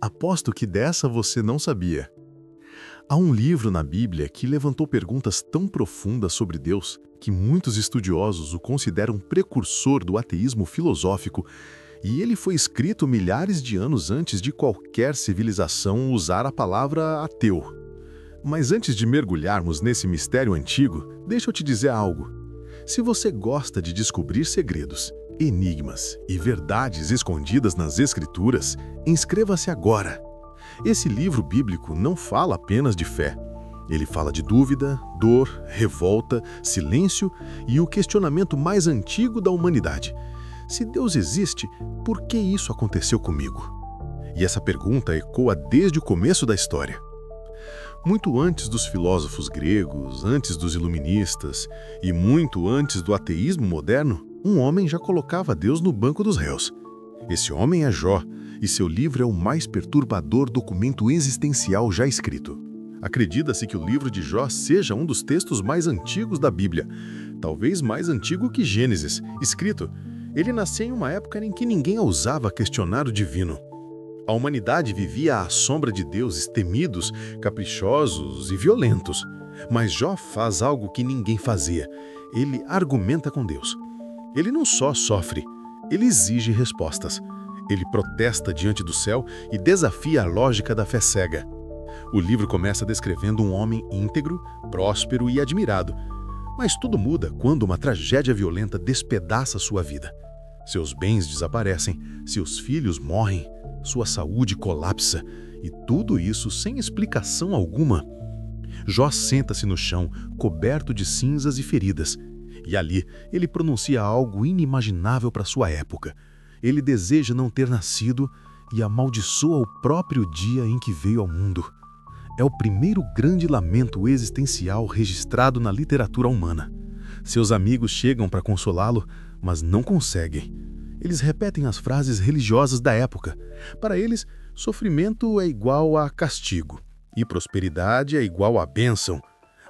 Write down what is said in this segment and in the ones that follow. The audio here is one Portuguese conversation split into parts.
Aposto que dessa você não sabia. Há um livro na Bíblia que levantou perguntas tão profundas sobre Deus que muitos estudiosos o consideram precursor do ateísmo filosófico, e ele foi escrito milhares de anos antes de qualquer civilização usar a palavra ateu. Mas antes de mergulharmos nesse mistério antigo, deixa eu te dizer algo. Se você gosta de descobrir segredos, enigmas e verdades escondidas nas Escrituras, inscreva-se agora. Esse livro bíblico não fala apenas de fé. Ele fala de dúvida, dor, revolta, silêncio e o questionamento mais antigo da humanidade. Se Deus existe, por que isso aconteceu comigo? E essa pergunta ecoa desde o começo da história. Muito antes dos filósofos gregos, antes dos iluministas e muito antes do ateísmo moderno, um homem já colocava Deus no banco dos réus. Esse homem é Jó, e seu livro é o mais perturbador documento existencial já escrito. Acredita-se que o livro de Jó seja um dos textos mais antigos da Bíblia, talvez mais antigo que Gênesis, escrito. Ele nasceu em uma época em que ninguém ousava questionar o divino. A humanidade vivia à sombra de deuses temidos, caprichosos e violentos. Mas Jó faz algo que ninguém fazia. Ele argumenta com Deus. Ele não só sofre, ele exige respostas. Ele protesta diante do céu e desafia a lógica da fé cega. O livro começa descrevendo um homem íntegro, próspero e admirado. Mas tudo muda quando uma tragédia violenta despedaça sua vida. Seus bens desaparecem, seus filhos morrem, sua saúde colapsa, e tudo isso sem explicação alguma. Jó senta-se no chão, coberto de cinzas e feridas, e ali ele pronuncia algo inimaginável para sua época. Ele deseja não ter nascido e amaldiçoa o próprio dia em que veio ao mundo. É o primeiro grande lamento existencial registrado na literatura humana. Seus amigos chegam para consolá-lo, mas não conseguem. Eles repetem as frases religiosas da época. Para eles, sofrimento é igual a castigo e prosperidade é igual a bênção.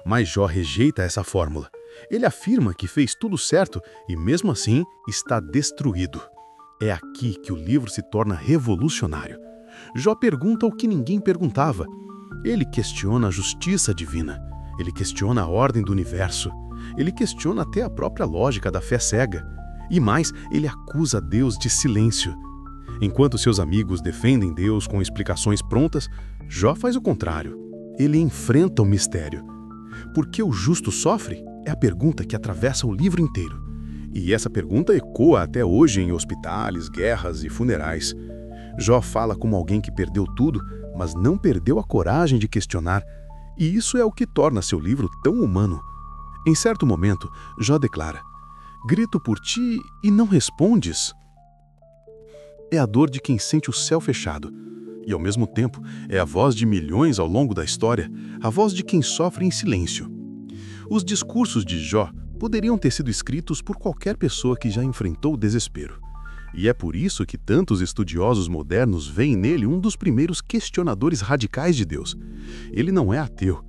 Mas Jó rejeita essa fórmula. Ele afirma que fez tudo certo e, mesmo assim, está destruído. É aqui que o livro se torna revolucionário. Jó pergunta o que ninguém perguntava. Ele questiona a justiça divina. Ele questiona a ordem do universo. Ele questiona até a própria lógica da fé cega. E mais, ele acusa Deus de silêncio. Enquanto seus amigos defendem Deus com explicações prontas, Jó faz o contrário. Ele enfrenta o mistério. Por que o justo sofre? É a pergunta que atravessa o livro inteiro. E essa pergunta ecoa até hoje em hospitais, guerras e funerais. Jó fala como alguém que perdeu tudo, mas não perdeu a coragem de questionar. E isso é o que torna seu livro tão humano. Em certo momento, Jó declara: "Grito por ti e não respondes." É a dor de quem sente o céu fechado. E, ao mesmo tempo, é a voz de milhões ao longo da história, a voz de quem sofre em silêncio. Os discursos de Jó poderiam ter sido escritos por qualquer pessoa que já enfrentou o desespero. E é por isso que tantos estudiosos modernos veem nele um dos primeiros questionadores radicais de Deus. Ele não é ateu,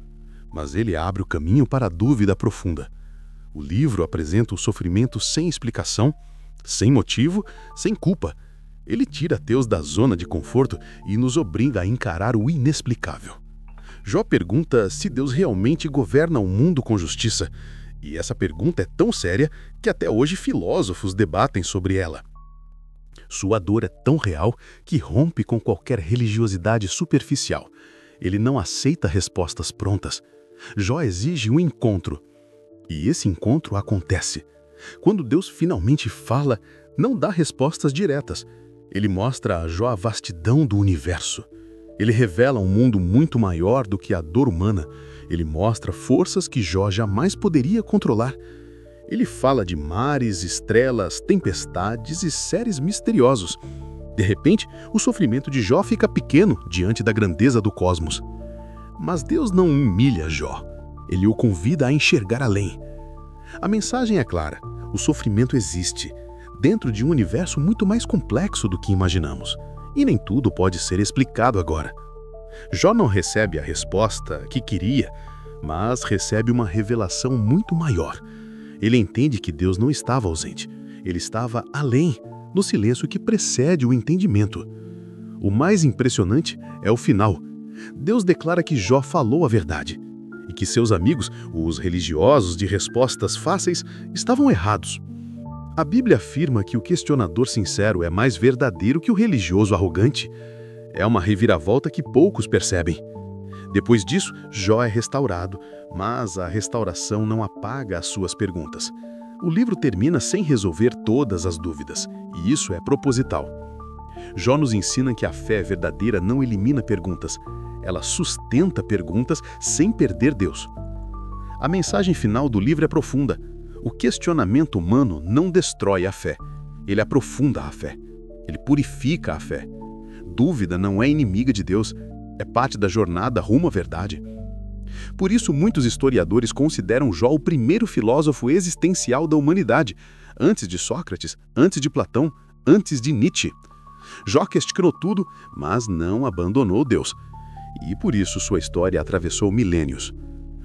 mas ele abre o caminho para a dúvida profunda. O livro apresenta o sofrimento sem explicação, sem motivo, sem culpa. Ele tira ateus da zona de conforto e nos obriga a encarar o inexplicável. Jó pergunta se Deus realmente governa o mundo com justiça. E essa pergunta é tão séria que até hoje filósofos debatem sobre ela. Sua dor é tão real que rompe com qualquer religiosidade superficial. Ele não aceita respostas prontas. Jó exige um encontro. E esse encontro acontece. Quando Deus finalmente fala, não dá respostas diretas. Ele mostra a Jó a vastidão do universo. Ele revela um mundo muito maior do que a dor humana. Ele mostra forças que Jó jamais poderia controlar. Ele fala de mares, estrelas, tempestades e seres misteriosos. De repente, o sofrimento de Jó fica pequeno diante da grandeza do cosmos. Mas Deus não humilha Jó. Ele o convida a enxergar além. A mensagem é clara: o sofrimento existe, dentro de um universo muito mais complexo do que imaginamos. E nem tudo pode ser explicado agora. Jó não recebe a resposta que queria, mas recebe uma revelação muito maior. Ele entende que Deus não estava ausente. Ele estava além, no silêncio que precede o entendimento. O mais impressionante é o final. Deus declara que Jó falou a verdade e que seus amigos, os religiosos de respostas fáceis, estavam errados. A Bíblia afirma que o questionador sincero é mais verdadeiro que o religioso arrogante. É uma reviravolta que poucos percebem. Depois disso, Jó é restaurado, mas a restauração não apaga as suas perguntas. O livro termina sem resolver todas as dúvidas, e isso é proposital. Jó nos ensina que a fé verdadeira não elimina perguntas, ela sustenta perguntas sem perder Deus. A mensagem final do livro é profunda. O questionamento humano não destrói a fé, ele aprofunda a fé, ele purifica a fé. Dúvida não é inimiga de Deus, é parte da jornada rumo à verdade. Por isso, muitos historiadores consideram Jó o primeiro filósofo existencial da humanidade, antes de Sócrates, antes de Platão, antes de Nietzsche. Jó questionou tudo, mas não abandonou Deus. E por isso sua história atravessou milênios.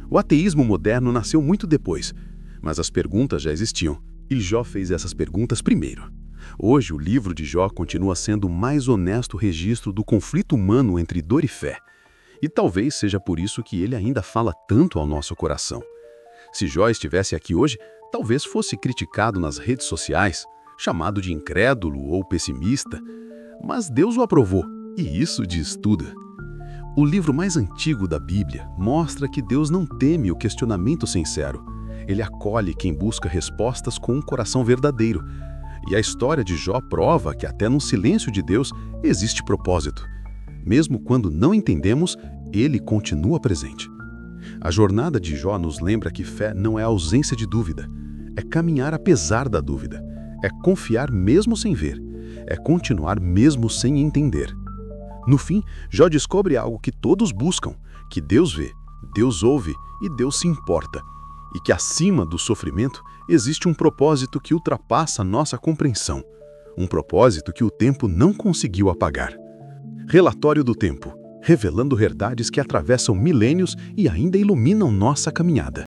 O ateísmo moderno nasceu muito depois, mas as perguntas já existiam, e Jó fez essas perguntas primeiro. Hoje, o livro de Jó continua sendo o mais honesto registro do conflito humano entre dor e fé. E talvez seja por isso que ele ainda fala tanto ao nosso coração. Se Jó estivesse aqui hoje, talvez fosse criticado nas redes sociais, chamado de incrédulo ou pessimista, mas Deus o aprovou, e isso diz tudo. O livro mais antigo da Bíblia mostra que Deus não teme o questionamento sincero. Ele acolhe quem busca respostas com um coração verdadeiro. E a história de Jó prova que até no silêncio de Deus existe propósito. Mesmo quando não entendemos, ele continua presente. A jornada de Jó nos lembra que fé não é ausência de dúvida, é caminhar apesar da dúvida, é confiar mesmo sem ver, é continuar mesmo sem entender. No fim, Jó descobre algo que todos buscam, que Deus vê, Deus ouve e Deus se importa, e que acima do sofrimento existe um propósito que ultrapassa nossa compreensão, um propósito que o tempo não conseguiu apagar. Relatório do Tempo, revelando verdades que atravessam milênios e ainda iluminam nossa caminhada.